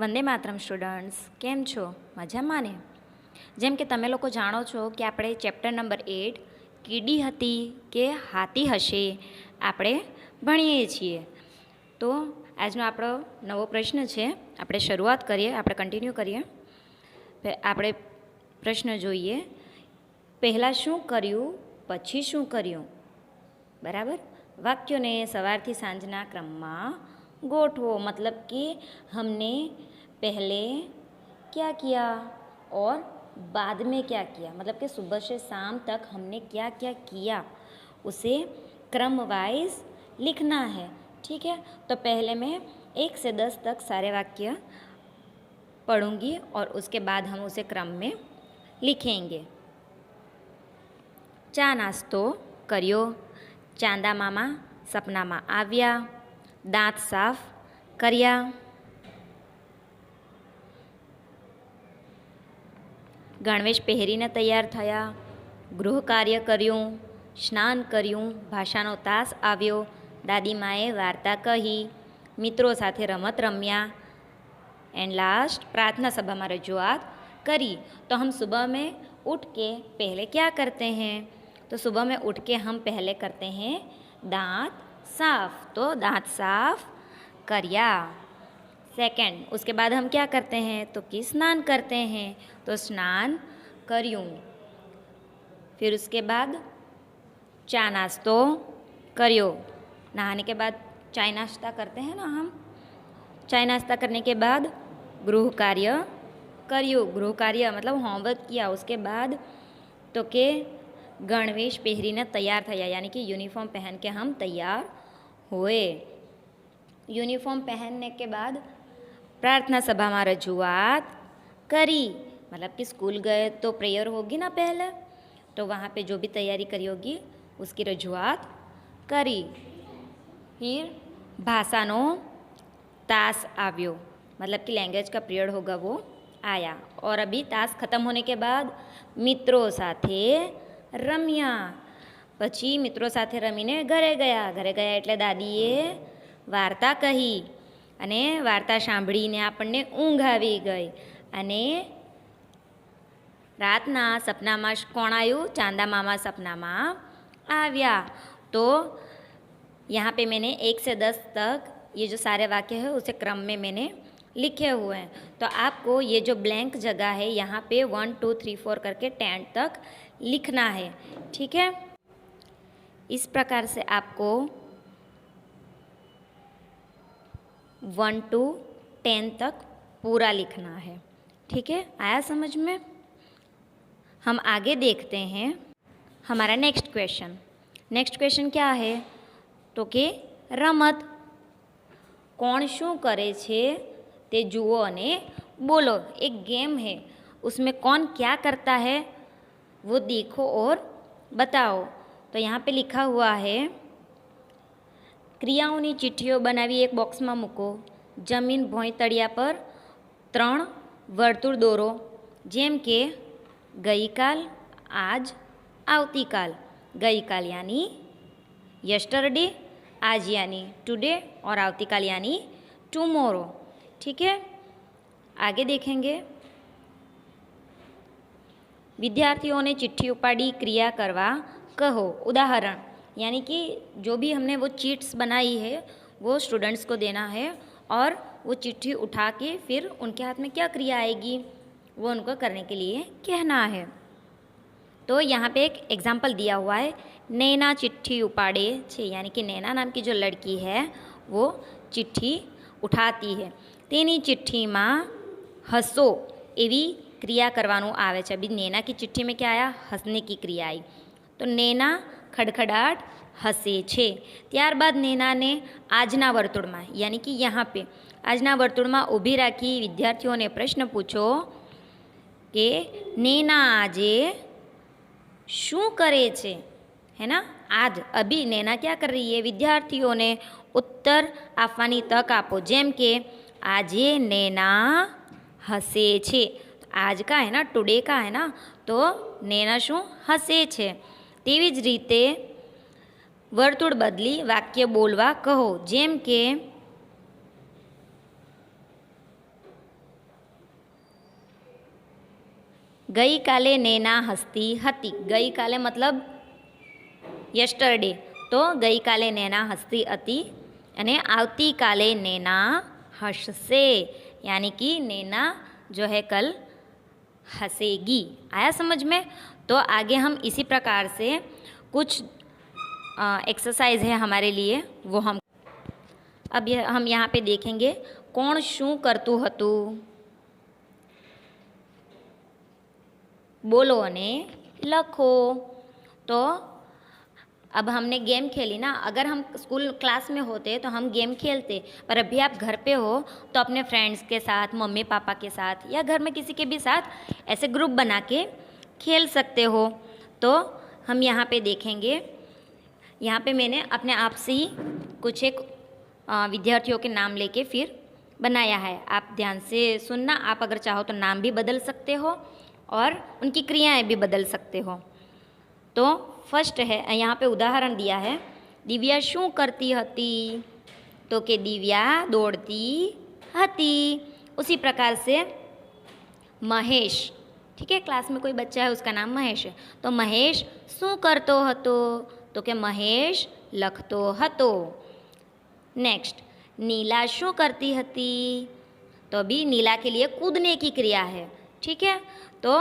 Vande Mataram students, કેમ છો? મજામાં ને? જેમ કે તમે લોકો જાણો છો કે આપણે ચેપ્ટર નંબર 8 કીડી હતી કે હાથી હશે આપણે ભણીએ છીએ. તો આજનો આપણો નવો પ્રશ્ન છે. આપણે શરૂઆત કરીએ, આપણે કન્ટિન્યુ કરીએ. આપણે પ્રશ્ન જોઈએ, પહેલાં શું કર્યું પછી શું કર્યું? બરાબર. વાક્યોને સવારથી સાંજના ક્રમમાં गोठो, मतलब कि हमने पहले क्या किया और बाद में क्या किया, मतलब कि सुबह से शाम तक हमने क्या क्या किया उसे क्रम वाइज लिखना है. ठीक है, तो पहले मैं 1 से 10 तक सारे वाक्य पढ़ूंगी और उसके बाद हम उसे क्रम में लिखेंगे. चा नास्तो कर्यो, चांदा मामा सपनामां आव्या, दांत साफ कर्या, गणवेश पहेरीने तैयार थया, गृह कार्य कर्युं, स्नान कर्युं, भाषानो तास आव्यो, दादी माए वार्ता कही, मित्रों साथे रमत रम्या, एंड लास्ट प्रार्थना सभा में रजूआत करी. तो हम सुबह में उठ के पहले क्या करते हैं? तो सुबह में उठ के हम पहले करते हैं दांत साफ. तो दांत साफ कर्या. सेकंड, उसके बाद हम क्या करते हैं? तो कि स्नान करते हैं. तो स्नान कर्यूं. फिर उसके बाद चा नास्तो कर्यो. नहाने के बाद चाय नाश्ता करते हैं ना हम. चाय नाश्ता करने के बाद गृह कार्य कर्यो. गृह कार्य मतलब होमवर्क किया. उसके बाद तो के गणवेश पहरीने तैयार थया, यानी कि यूनिफॉर्म पहन के हम तैयार हुए. यूनिफॉर्म पहनने के बाद प्रार्थना सभा में रजूआत करी, मतलब कि स्कूल गए तो प्रेयर होगी ना पहले, तो वहाँ पे जो भी तैयारी करी होगी उसकी रजूआत करी. फिर भाषानो तास आव्यो, मतलब कि लैंग्वेज का पीरियड होगा वो आया. और अभी तास ख़त्म होने के बाद मित्रों साथे रम्या. પછી મિત્રો સાથે રમીને ઘરે ગયા. ઘરે ગયા એટલે દાદીએ વાર્તા કહી અને વાર્તા સાંભળીને આપણને ઊંઘ આવી ગઈ. અને રાતના સપનામાં કોણ આવ્યું? ચાંદા મામા સપનામાં આવ્યા. तो यहाँ पे मैंने 1 से 10 तक ये जो सारे वाक्य है उसे क्रम में मैंने लिखे हुए हैं. तो आपको ये जो ब्लैंक जगह है यहाँ पे 1 2 3 4 करके 10 तक लिखना है. ठीक है, इस प्रकार से आपको 1 to 10 तक पूरा लिखना है. ठीक है, आया समझ में? हम आगे देखते हैं हमारा नेक्स्ट क्वेश्चन. नेक्स्ट क्वेश्चन क्या है? तो कि रमत. कौन शू करे छे ते जुओ अने बोलो. एक गेम है, उसमें कौन क्या करता है वो देखो और बताओ. तो यहाँ पे लिखा हुआ है, क्रियाओनी चिट्ठीओ बनावी एक बॉक्स में मूको. जमीन भोंयतळिया पर 3 वर्तुळ दोरो, जेम के गई काल, आज, आवती काल. गई काल यानी यस्टरडे, आज यानी टुडे और आवती काल यानी टुमोरो. ठीक है, आगे देखेंगे. विद्यार्थियों ने चिट्ठी उपाड़ी क्रिया करवा कहो. उदाहरण, यानी कि जो भी हमने वो चीट्स बनाई है वो स्टूडेंट्स को देना है और वो चिट्ठी उठा के फिर उनके हाथ में क्या क्रिया आएगी वो उनको करने के लिए कहना है. तो यहाँ पे एक एग्जाम्पल दिया हुआ है, नैना चिट्ठी उपाड़े छे, यानी कि नैना नाम की जो लड़की है वो चिट्ठी उठाती है. तेनी चिट्ठी में हसो एवी क्रिया करवानुं आवे छे. अभी नैना की चिट्ठी में क्या आया? हंसने की क्रिया आई. तो नैना खड़खड़ाट हसे छे. त्यारबाद नैना ने आजना वर्तुळ में, यानी कि यहाँ पे आजना वर्तुळ में ऊभी राखी विद्यार्थियों ने प्रश्न पूछो कि नैना आजे शू करे छे, है ना? आज अभी नैना क्या कर रही है? विद्यार्थियों ने उत्तर आपवानी तक आपो. जेम के आजे नैना हसे छे. आज का है ना, टुडे का है ना, तो नैना शू हसे छे. तेवी ज रीते वर्तुळ बदली वाक्य बोलवा कहो. जेम के ગઈ કાલે નેના હસતી હતી. ગઈ કાલે મતલબ યસ્ટરડે. તો ગઈકાલે નેના હસતી હતી અને આવતીકાલે नैना हंससे, यानी कि नैना जो है कल हंसेगी. आया समझ में? तो आगे हम इसी प्रकार से कुछ एक्सरसाइज है हमारे लिए, वो हम यहाँ पे देखेंगे. કોણ શું કરતું હતું? बोलो અને લખો. तो अब हमने गेम खेली ना. अगर हम स्कूल क्लास में होते तो हम गेम खेलते, पर अभी आप घर पे हो तो अपने फ्रेंड्स के साथ, मम्मी पापा के साथ या घर में किसी के भी साथ ऐसे ग्रुप बना के खेल सकते हो. तो हम यहाँ पे देखेंगे. यहाँ पे मैंने अपने आप से ही कुछ एक विद्यार्थियों के नाम लेके फिर बनाया है. आप ध्यान से सुनना. आप अगर चाहो तो नाम भी बदल सकते हो और उनकी क्रियाएं भी बदल सकते हो. तो फर्स्ट है, यहाँ पे उदाहरण दिया है. दिव्या शू करती हती? तो कि दिव्या दौड़ती हती. उसी प्रकार से महेश, ठीक है, क्लास में कोई बच्चा है उसका नाम महेश है, तो महेश शू करतो हतो? तो कि महेश लखतो हतो. नेक्स्ट, नीला शू करती हती? तो अभी नीला के लिए कूदने की क्रिया है, ठीक है, तो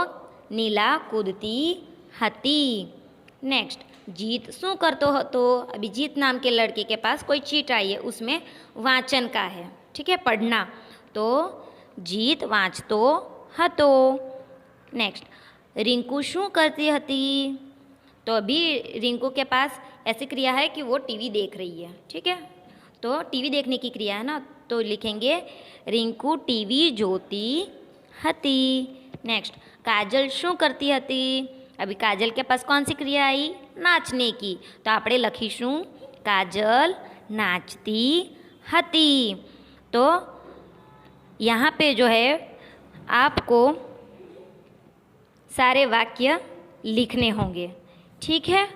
नीला कूदती हती. नेक्स्ट, जीत शू करतो हतो? अभी जीत नाम के लड़के के पास कोई चीट आई है, उसमें वाचन का है, ठीक है, पढ़ना, तो जीत वांचतो हतो. नेक्स्ट, रिंकू शू करती हती? तो अभी रिंकू के पास ऐसी क्रिया है कि वो टीवी देख रही है, ठीक है, तो टीवी देखने की क्रिया है ना, तो लिखेंगे रिंकू टीवी जोती हती. नेक्स्ट, काजल शू करती हती? अभी काजल के पास कौन सी क्रिया आई? नाचने की, तो આપણે લખીશું काजल नाचती हती. तो यहाँ पे जो है आपको सारे वाक्य लिखने होंगे, ठीक है.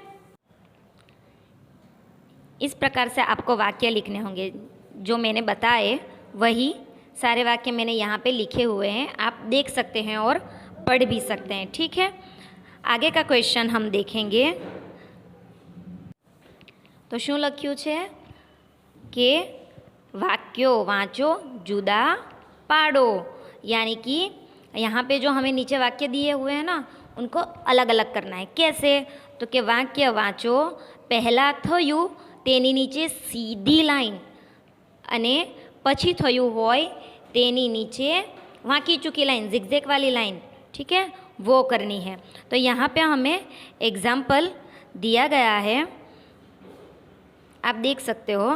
इस प्रकार से आपको वाक्य लिखने होंगे. जो मैंने बताए वही सारे वाक्य मैंने यहाँ पे लिखे हुए हैं, आप देख सकते हैं और पढ़ भी सकते हैं, ठीक है. आगे का क्वेश्चन हम देखेंगे. तो શું લખ્યું છે કે वाक्यों वाँचो जुदा पाड़ो, यानी कि यहाँ पे जो हमें नीचे वाक्य दिए हुए हैं ना, उनको अलग अलग करना है. कैसे? तो कि वाक्य वाँचो, पहला थयुं तेनी नीचे सीधी लाइन અને પછી થયું હોય તેની નીચે વાંકી ચૂકી लाइन, zigzag वाली लाइन, ठीक है, वो करनी है. तो यहाँ पे हमें एग्जाम्पल दिया गया है, आप देख सकते हो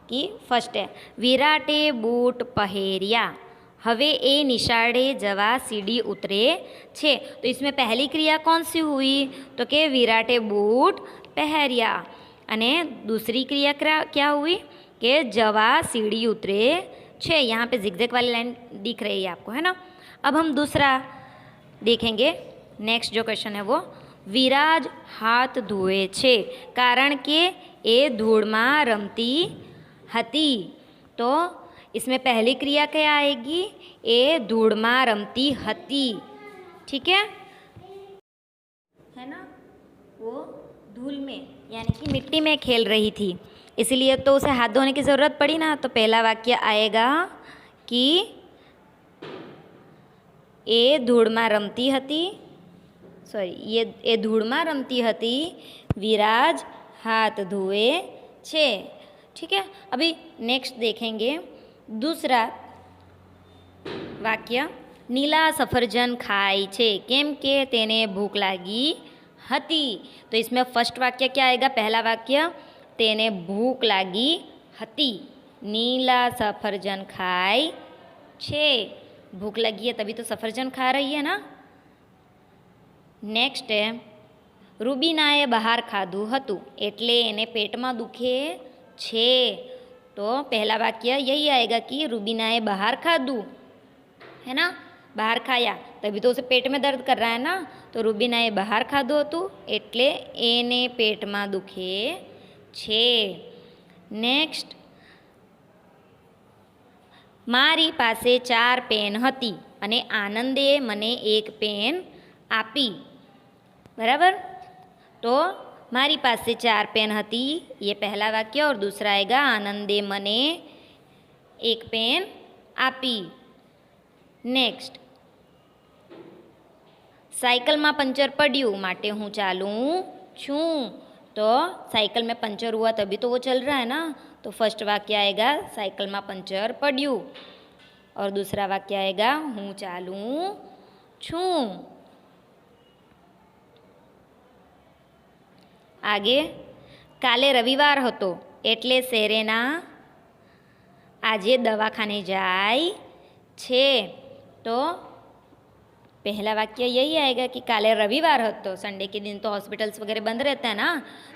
कि फर्स्ट है, विराटे बूट पहेरिया, हवे ए निशाड़े जवा सीढ़ी उतरे छे. तो इसमें पहली क्रिया कौन सी हुई? तो कि विराटे बूट पहरिया. અને दूसरी क्रिया क्या हुई? कि जवा सीढ़ी उतरे छे. यहाँ पे जिगजैग वाली लाइन दिख रही है आपको, है ना. अब हम दूसरा देखेंगे. नेक्स्ट जो क्वेश्चन है वो, विराज हाथ धोए छे कारण के ए धूल में रमती हती. तो इसमें पहली क्रिया क्या आएगी? ए धूल में रमती हती, ठीक है ना. वो धूल में यानी कि मिट्टी में खेल रही थी, इसलिए तो उसे हाथ धोने की ज़रूरत पड़ी ना. तो पहला वाक्य आएगा कि ए धूल में रमती हती, सॉरी, ये धूल में रमती हती, विराज हाथ धोए छे, ठीक है. अभी नेक्स्ट देखेंगे दूसरा वाक्य, नीला सफरजन खाय छे केम के तेने भूख लागी हती. तो इसमें फर्स्ट वाक्य क्या आएगा? पहला वाक्य, तेने भूख लागी हती. नीला सफरजन खाय छे, भूख लगी है तभी तो सफरजन खा रही है ना. नेक्स्ट है, રૂબીનાએ બહાર ખાધું હતું એટલે એને પેટમાં દુખે છે. तो पहला वाक्य यही आएगा कि रूबीनाए बाहर खाधू, है ना, बाहर खाया तभी तो उसे पेट में दर्द कर रहा है ना. तो रूबीनाए बाहर खाधું હતું એટલે એને પેટમાં દુખે છે. નેક્સ્ટ, મારી પાસે 4 પેન હતી અને આનંદે મને 1 પેન આપી, बराबर। तो मारी पास से 4 पेन हती, ये पहला वाक्य। और दूसरा आएगा आनंदे मने 1 पेन आपी। नेक्स्ट, साइकिल में पंचर पड़्યું माटे हूँ चालू छूँ। तो साइकिल में पंचर हुआ तभी तो वो चल रहा है ना। तो फर्स्ट वाक्य आएगा साइकिल में पंचर पड़्યું, और दूसरा वाक्य आएगा हूँ चालू छूँ। आगे, काले रविवार हतो एटले सेरेना आजे दवाखाने जाय छे। तो पहला वाक्य यही आएगा कि काले रविवार हतो, संडे के दिन तो हॉस्पिटल्स वगैरह बंद रहता है ना।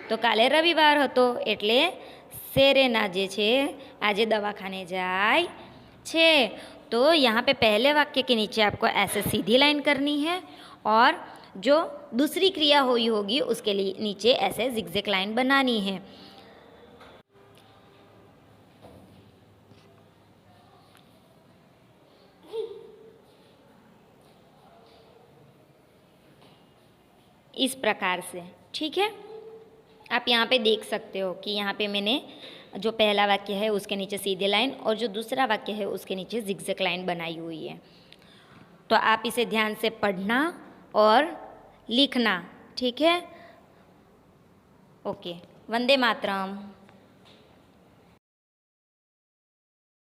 तो काले रविवार हतो एटले सेरेना जे छे आजे दवाखाने जाय छे। तो यहाँ पे पहले वाक्य के नीचे आपको ऐसे सीधी लाइन करनी है, और जो दूसरी क्रिया हुई होगी उसके लिए नीचे ऐसे जिगजैग लाइन बनानी है। इस प्रकार से, ठीक है। आप यहाँ पे देख सकते हो कि यहाँ पे मैंने जो पहला वाक्य है उसके नीचे सीधी लाइन, और जो दूसरा वाक्य है उसके नीचे जिगजैग लाइन बनाई हुई है। तो आप इसे ध्यान से पढ़ना और लिखना, ठीक है। ओके, वंदे मातरम।